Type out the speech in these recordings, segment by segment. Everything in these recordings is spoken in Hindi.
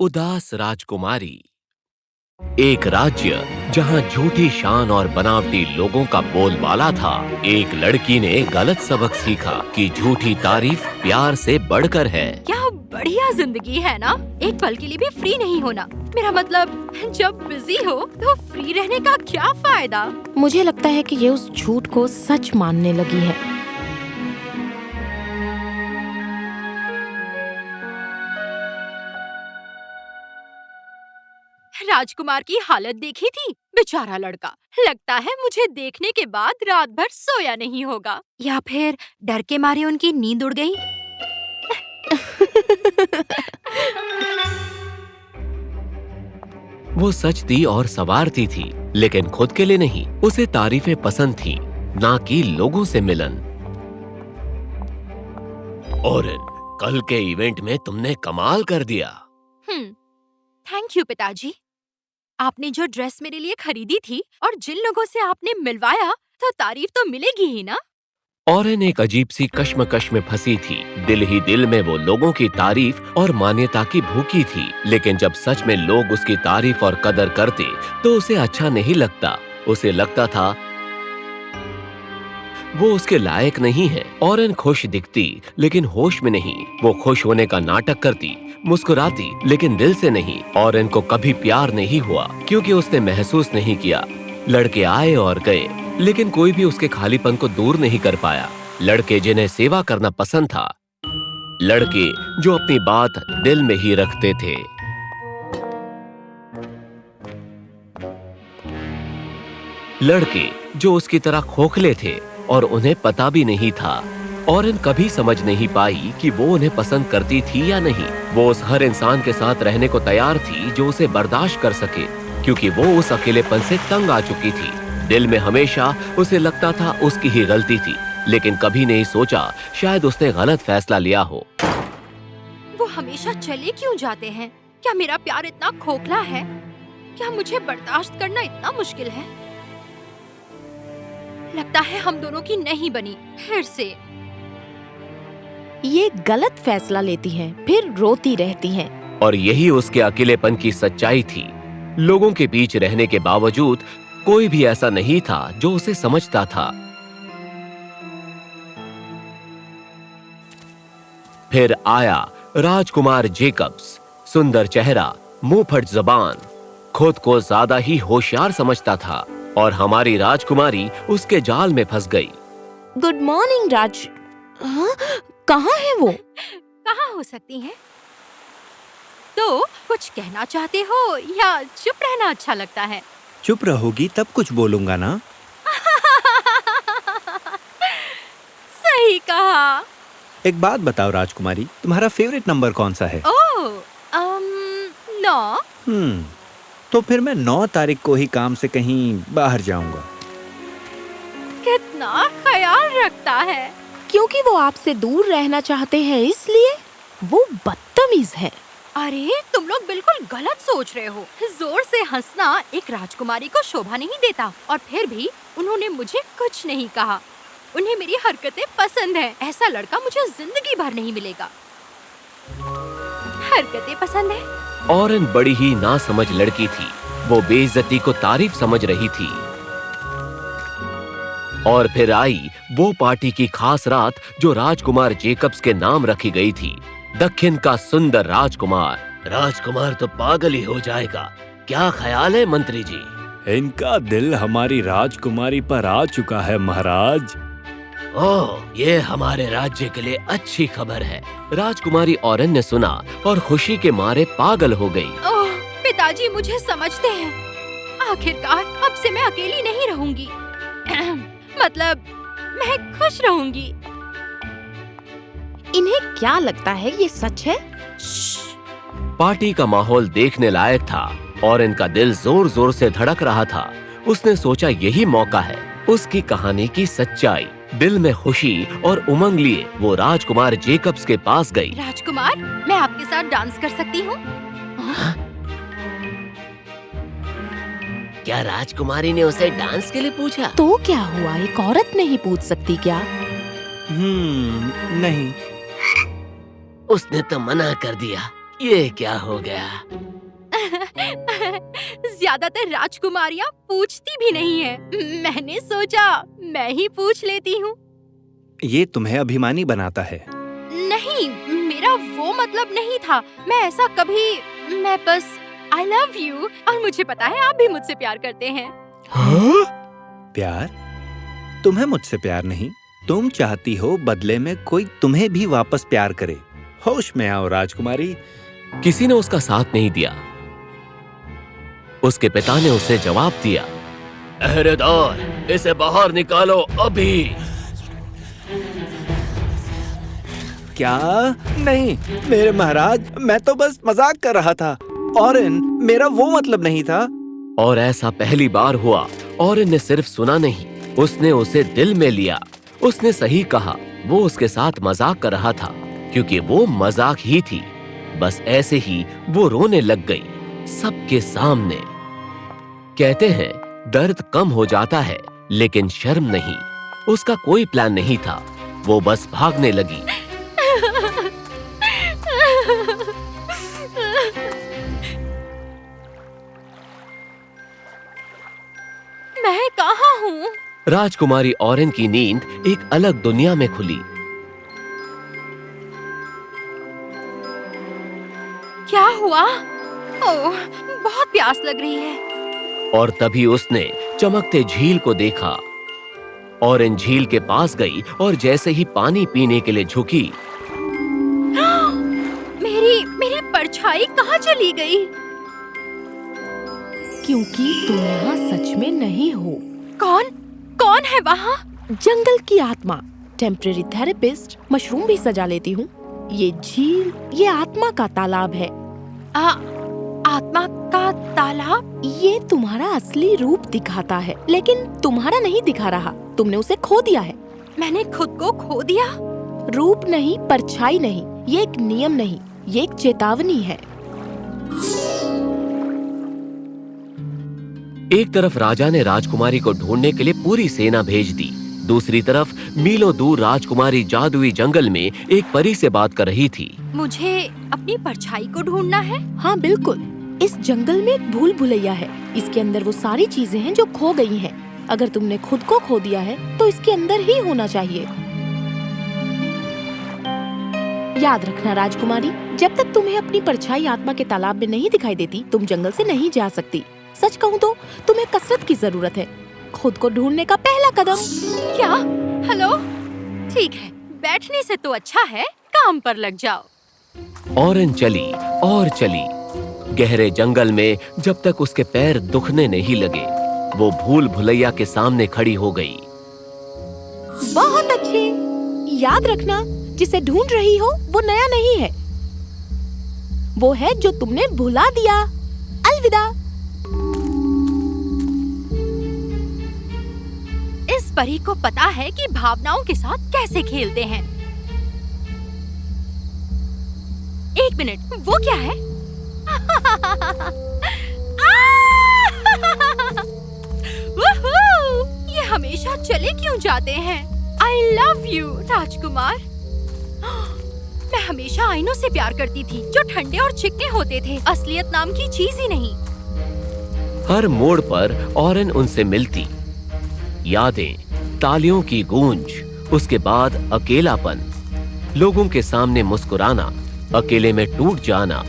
उदास राजकुमारी। एक राज्य जहां झूठी शान और बनावटी लोगों का बोलबाला था। एक लड़की ने गलत सबक सीखा कि झूठी तारीफ प्यार से बढ़कर है। क्या बढ़िया जिंदगी है ना। एक पल के लिए भी फ्री नहीं होना। मेरा मतलब जब बिजी हो तो फ्री रहने का क्या फायदा। मुझे लगता है कि ये उस झूठ को सच मानने लगी है। राजकुमार की हालत देखी थी। बेचारा लड़का। लगता है मुझे देखने के बाद रात भर सोया नहीं होगा, या फिर डर के मारे उनकी नींद उड़ गई। वो सच थी और संवारती थी, लेकिन खुद के लिए नहीं। उसे तारीफें पसंद थी, ना कि लोगों से मिलन। ओरेन, कल के इवेंट में तुमने कमाल कर दिया। थैंक यू पिताजी। आपने जो ड्रेस मेरे लिए खरीदी थी और जिन लोगों से आपने मिलवाया, तो तारीफ तो मिलेगी ही ना। ओरेन एक अजीब सी कश्मकश में फंसी थी। दिल ही दिल में वो लोगों की तारीफ और मान्यता की भूखी थी, लेकिन जब सच में लोग उसकी तारीफ और कदर करते तो उसे अच्छा नहीं लगता। उसे लगता था वो उसके लायक नहीं है। ओरेन खुश दिखती, लेकिन होश में नहीं। वो खुश होने का नाटक करती, मुस्कुराती, लेकिन दिल से नहीं। ओरेन को कभी प्यार नहीं हुआ, क्योंकि उसने महसूस नहीं किया। लड़के आए और गए, लेकिन कोई भी उसके खालीपन को दूर नहीं कर पाया। लड़के जिन्हें सेवा करना पसंद था, लड़के जो अपनी बात दिल में ही रखते थे। लड़के जो उसकी तरह खोखले थे और उन्हें पता भी नहीं था। ओरेन कभी समझ नहीं पाई कि वो उन्हें पसंद करती थी या नहीं। वो उस हर इंसान के साथ रहने को तैयार थी जो उसे बर्दाश्त कर सके, क्योंकि वो उस अकेलेपन से तंग आ चुकी थी। दिल में हमेशा उसे लगता था उसकी ही गलती थी, लेकिन कभी नहीं सोचा शायद उसने गलत फैसला लिया हो। वो हमेशा चले क्यों जाते हैं? क्या मेरा प्यार इतना खोखला है? क्या मुझे बर्दाश्त करना इतना मुश्किल है? लगता है हम दोनों की नहीं बनी फिर से। ये गलत फैसला लेती हैं, फिर रोती रहती हैं। और यही उसके अकेलेपन की सच्चाई थी। लोगों के बीच रहने के बावजूद कोई भी ऐसा नहीं था जो उसे समझता था। फिर आया राजकुमार जेकब्स। सुंदर चेहरा, मुंहफट जबान, खुद को ज्यादा ही होशियार समझता था, और हमारी राजकुमारी उसके जाल में फंस गई। गुड मॉर्निंग राज। कहाँ है वो? कहाँ हो सकती हैं? तो कुछ कहना चाहते हो या चुप रहना अच्छा लगता है? चुप रहोगी तब कुछ बोलूंगा ना। सही कहा। एक बात बताओ राजकुमारी, तुम्हारा फेवरेट नंबर कौन सा है? ओह, 9। तो फिर मैं 9 तारीख को ही काम से कहीं बाहर जाऊंगा। कितना ख्याल रखता है। क्योंकि वो आपसे दूर रहना चाहते हैं, इसलिए वो बदतमीज है। अरे तुम लोग बिल्कुल गलत सोच रहे हो। जोर से हंसना एक राजकुमारी को शोभा नहीं देता, और फिर भी उन्होंने मुझे कुछ नहीं कहा। उन्हें मेरी हरकतें पसंद हैं। ऐसा लड़का मुझे जिंदगी भर नहीं मिलेगा। हरकतें पसंद है। ओरेन बड़ी ही नासमझ लड़की थी। वो बेइज्जती को तारीफ समझ रही थी। और फिर आई वो पार्टी की खास रात जो राजकुमार जेकब्स के नाम रखी गई थी। दक्षिण का सुंदर राजकुमार। राजकुमार तो पागल ही हो जाएगा। क्या ख्याल है मंत्री जी? इनका दिल हमारी राजकुमारी पर आ चुका है महाराज। ओह, ये हमारे राज्य के लिए अच्छी खबर है। राजकुमारी ओरेन ने सुना और खुशी के मारे पागल हो गई। ओह, पिताजी मुझे समझते हैं। आखिरकार अब से मैं अकेली नहीं रहूंगी। मतलब मैं खुश रहूंगी। इन्हें क्या लगता है ये सच है? पार्टी का माहौल देखने लायक था और इनका दिल जोर जोर से धड़क रहा था। उसने सोचा यही मौका है। उसकी कहानी की सच्चाई। दिल में खुशी और उमंग लिए वो राजकुमार जेकब्स के पास गई। राजकुमार, मैं आपके साथ डांस कर सकती हूँ? क्या राजकुमारी ने उसे डांस के लिए पूछा? तो क्या हुआ, एक औरत नहीं पूछ सकती क्या? नहीं। उसने तो मना कर दिया। ये क्या हो गया? ज्यादातर राजकुमारियां पूछती भी नहीं है। मैंने सोचा मैं ही पूछ लेती हूँ। ये तुम्हें अभिमानी बनाता है। नहीं, मेरा वो मतलब नहीं था। मैं बस I love you और मुझे पता है आप भी मुझसे प्यार करते हैं। हाँ? प्यार? तुम्हें मुझसे प्यार नहीं, तुम चाहती हो बदले में कोई तुम्हें भी वापस प्यार करे। होश में आओ राजकुमारी। किसी ने उसका साथ नहीं दिया। उसके पिता ने उसे जवाब दिया, पहरेदार, इसे बाहर निकालो अभी। क्या? नहीं मेरे महाराज, मैं तो बस मजाक कर रहा था। ऑरेन, मेरा वो मतलब नहीं था। और ऐसा पहली बार हुआ। ऑरेन ने सिर्फ सुना नहीं, उसने उसे दिल में लिया। उसने सही कहा, वो उसके साथ मजाक कर रहा था, क्योंकि वो मजाक ही थी। बस ऐसे ही वो रोने लग गई सबके सामने। कहते हैं दर्द कम हो जाता है, लेकिन शर्म नहीं। उसका कोई प्लान नहीं था, वो बस भागने लगी। मैं कहाँ हूँ? राजकुमारी ऑरेन की नींद एक अलग दुनिया में खुली। क्या हुआ? ओह, बहुत प्यास लग रही है। और तभी उसने चमकते झील को देखा। ऑरेन झील के पास गई और जैसे ही पानी पीने के लिए झुकी, मेरी परछाई कहाँ चली गई? क्योंकि तुम यहाँ सच में नहीं हो। कौन है वहाँ? जंगल की आत्मा, टेम्परेरी थेरेपिस्ट। मशरूम भी सजा लेती हूँ। ये झील, ये आत्मा का तालाब है। आत्मा का तालाब? ये तुम्हारा असली रूप दिखाता है, लेकिन तुम्हारा नहीं दिखा रहा। तुमने उसे खो दिया है। मैंने खुद को खो दिया? रूप नहीं, परछाई नहीं, ये एक नियम नहीं, ये एक चेतावनी है। एक तरफ राजा ने राजकुमारी को ढूंढने के लिए पूरी सेना भेज दी। दूसरी तरफ मीलों दूर राजकुमारी जादुई जंगल में एक परी से बात कर रही थी। मुझे अपनी परछाई को ढूंढना है। हाँ बिल्कुल। इस जंगल में एक भूल भुलैया है। इसके अंदर वो सारी चीजें हैं जो खो गई हैं। अगर तुमने खुद को खो दिया है तो इसके अंदर ही होना चाहिए। याद रखना राजकुमारी, जब तक तुम्हें अपनी परछाई आत्मा के तालाब में नहीं दिखाई देती, तुम जंगल से नहीं जा सकती। सच कहूँ तो तुम्हें कसरत की जरूरत है, खुद को ढूंढने का पहला कदम। क्या? हेलो? ठीक है, बैठने से तो अच्छा है काम पर लग जाओ। ऑरेन चली और चली। गहरे जंगल में जब तक उसके पैर दुखने नहीं लगे, वो भूल भुलैया के सामने खड़ी हो गई। बहुत अच्छे। याद रखना, जिसे ढूंढ रही हो वो नया नहीं है, वो है जो तुमने भुला दिया। अलविदा। इस परी को पता है कि भावनाओं के साथ कैसे खेलते हैं। एक मिनट, वो क्या है? ये हमेशा चले क्यों जाते हैं? I love you, राजकुमार। मैं हमेशा आईनों से प्यार करती थी, जो ठंडे और चिकने होते थे। असलियत नाम की चीज ही नहीं। हर मोड़ पर ऑरेन उनसे मिलती। यादें, तालियों की गूंज, उसके बाद अकेलापन, लोगों के सामने मुस्कुराना, अकेले में टूट जाना,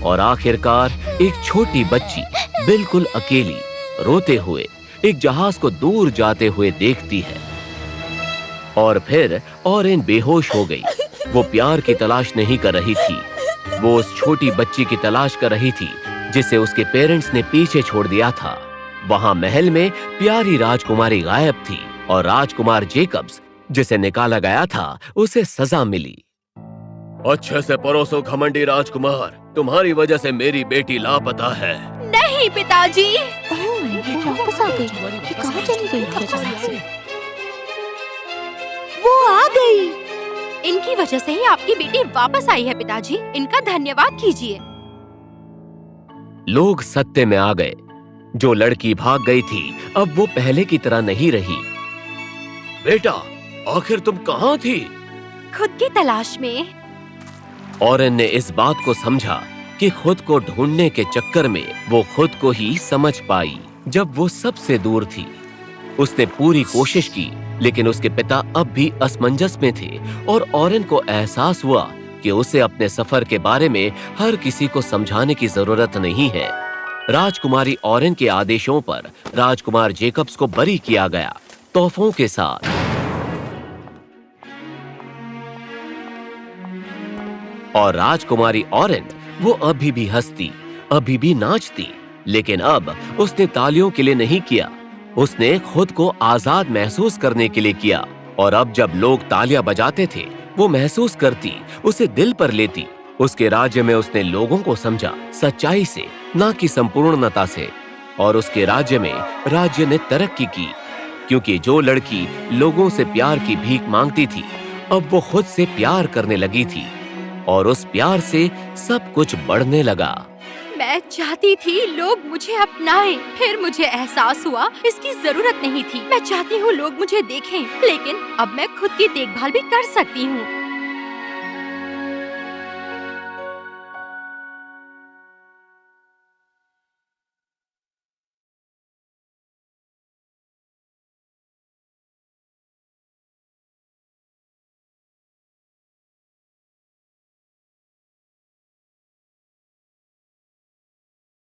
और आखिरकार एक छोटी बच्ची बिल्कुल अकेली रोते हुए एक जहाज को दूर जाते हुए देखती है। और फिर ऑरेन बेहोश हो गई। वो प्यार की तलाश नहीं कर रही थी, वो उस छोटी बच्ची की तलाश कर रही थी जिसे उसके पेरेंट्स ने पीछे छोड़ दिया था। वहां महल में प्यारी राजकुमारी गायब थी और राजकुमार जेकब्स, जिसे निकाला गया था, उसे सजा मिली। अच्छे से परोसो घमंडी राजकुमार, तुम्हारी वजह से मेरी बेटी लापता है। नहीं पिताजी। वापस आ गई। ये कहाँ चली गई थी अचानक से? वो आ गई। इनकी वजह से ही आपकी बेटी वापस आई है पिताजी, इनका धन्यवाद कीजिए। लोग सत्ते में आ गए। जो लड़की भाग गई थी, अब वो पहले की तरह नहीं रही। बेटा, आखिर तुम कहाँ थी? खुद की तलाश में। ऑरेन ने इस बात को समझा कि खुद को ढूंढने के चक्कर में वो खुद को ही समझ पाई जब वो सबसे दूर थी। उसने पूरी कोशिश की, लेकिन उसके पिता अब भी असमंजस में थे और ऑरेन को एहसास हुआ कि उसे अपने सफर के बारे में हर किसी को समझाने की जरूरत नहीं है। राजकुमारी ऑरेन के आदेशों पर राजकुमार जेकब्स को बरी किया गया, तोहफों के साथ। और राजकुमारी ऑरेन वो अभी भी हंसती, अभी भी नाचती, लेकिन अब उसने तालियों के लिए नहीं किया, उसने खुद को आजाद महसूस करने के लिए किया। और अब जब लोग तालियां बजाते थे, वो महसूस करती, उसे दिल पर लेती। उसके राज्य में उसने लोगों को समझा, सच्चाई से, ना कि संपूर्णता से। और उसके राज्य में राज्य ने तरक्की की, क्योंकि जो लड़की लोगों से प्यार की भीख मांगती थी, अब वो खुद से प्यार करने लगी थी, और उस प्यार से सब कुछ बढ़ने लगा। मैं चाहती थी लोग मुझे अपनाएं, फिर मुझे एहसास हुआ इसकी जरूरत नहीं थी। मैं चाहती हूँ लोग मुझे देखें, लेकिन अब मैं खुद की देखभाल भी कर सकती हूँ।